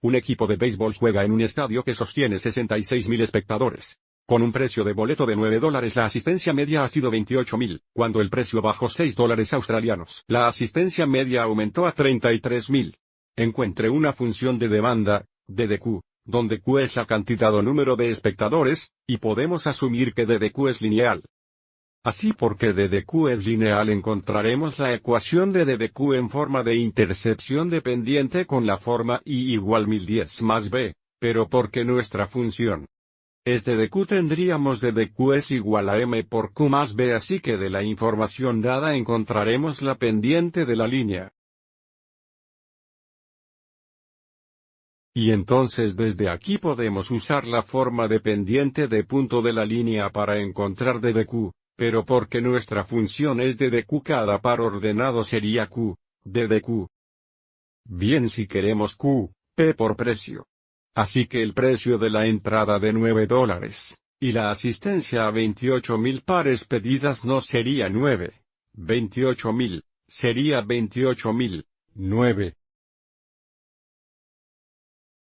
Un equipo de béisbol juega en un estadio que sostiene 66.000 espectadores. Con un precio de boleto de $9, la asistencia media ha sido 28.000. Cuando el precio bajó $6 australianos, la asistencia media aumentó a 33.000. Encuentre una función de demanda, DDQ, donde Q es la cantidad o número de espectadores, y podemos asumir que DDQ es lineal. Así, porque DDQ es lineal, encontraremos la ecuación de DDQ en forma de intercepción dependiente con la forma I igual 1010 más B, pero porque nuestra función es DDQ, tendríamos DDQ es igual a M por Q más B, así que de la información dada encontraremos la pendiente de la línea. Y entonces desde aquí podemos usar la forma dependiente de punto de la línea para encontrar DDQ, pero porque nuestra función es DDQ, cada par ordenado sería Q, DDQ. Bien, si queremos Q, P por precio. Así que el precio de la entrada de $9, y la asistencia a 28.000 pares pedidas no sería 9, 28.000, sería 28.000, 9.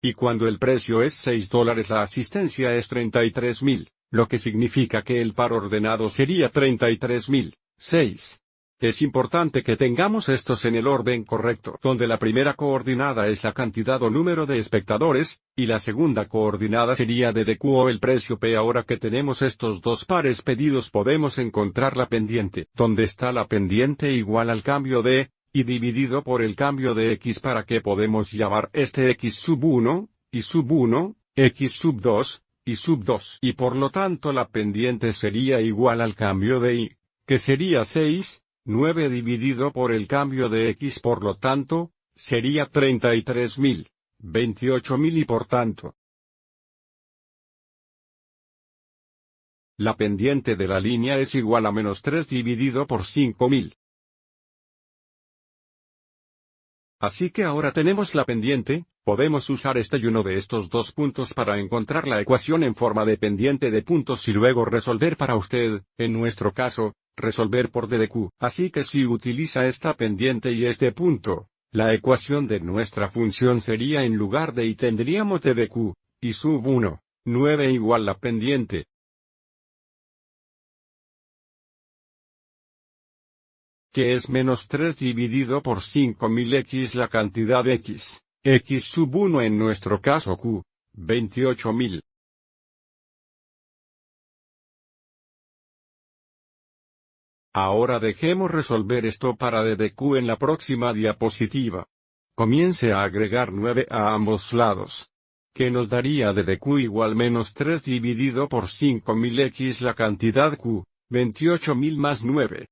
Y cuando el precio es $6, la asistencia es 33.000, lo que significa que el par ordenado sería 33.000, 6. Es importante que tengamos estos en el orden correcto, donde la primera coordinada es la cantidad o número de espectadores, y la segunda coordinada sería DDQ o el precio P. Ahora que tenemos estos dos pares pedidos, podemos encontrar la pendiente, donde está la pendiente igual al cambio de, y dividido por el cambio de X, para que podemos llamar este X sub 1, y sub 1, X sub 2, y sub 2. Y por lo tanto la pendiente sería igual al cambio de Y, que sería 6, 9 dividido por el cambio de X, por lo tanto, sería 33.000, 28.000 y por tanto, la pendiente de la línea es igual a menos 3 dividido por 5.000. Así que ahora tenemos la pendiente, podemos usar este y uno de estos dos puntos para encontrar la ecuación en forma de pendiente de puntos y luego resolver para usted, en nuestro caso, resolver por DDQ. Así que si utiliza esta pendiente y este punto, la ecuación de nuestra función sería, en lugar de Y tendríamos DDQ, y sub 1, 9 igual la pendiente. Que es menos 3 dividido por 5.000 X la cantidad X, X sub 1 en nuestro caso Q, 28.000. Ahora dejemos resolver esto para DDQ en la próxima diapositiva. Comience a agregar 9 a ambos lados. Que nos daría DDQ igual menos 3 dividido por 5.000 X la cantidad Q, 28.000 más 9.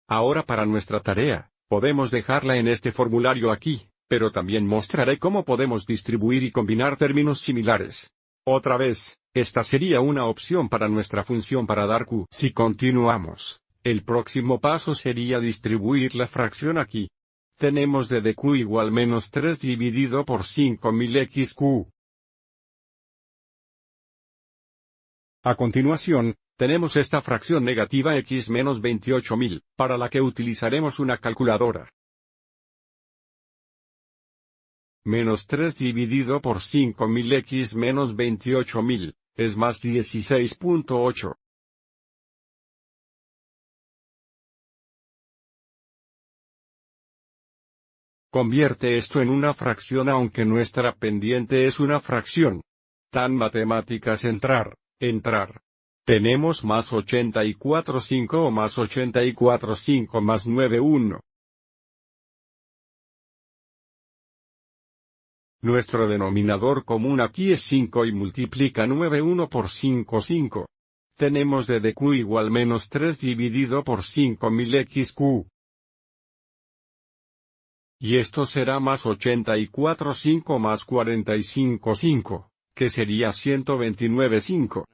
Ahora para nuestra tarea, podemos dejarla en este formulario aquí, pero también mostraré cómo podemos distribuir y combinar términos similares. Otra vez, esta sería una opción para nuestra función para dar Q. Si continuamos, el próximo paso sería distribuir la fracción aquí. Tenemos DDQ igual menos 3 dividido por 5.000 XQ. A continuación, tenemos esta fracción negativa X menos 28.000, para la que utilizaremos una calculadora. Menos 3 dividido por 5.000 X menos 28.000, es más 16.8. Convierte esto en una fracción aunque nuestra pendiente es una fracción. Tan matemáticas entrar. Tenemos más 84,5 o más 84,5 más 9,1. Nuestro denominador común aquí es 5 y multiplica 9,1 por 5,5. Tenemos DDQ igual menos 3 dividido por 5.000 XQ. Y esto será más 84,5 más 45,5, que sería 129,5.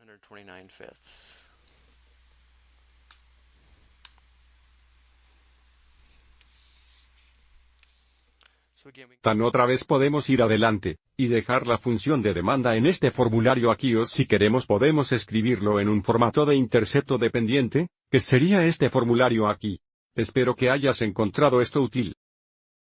Tan otra vez podemos ir adelante, y dejar la función de demanda en este formulario aquí, o si queremos podemos escribirlo en un formato de intercepto dependiente, que sería este formulario aquí. Espero que hayas encontrado esto útil.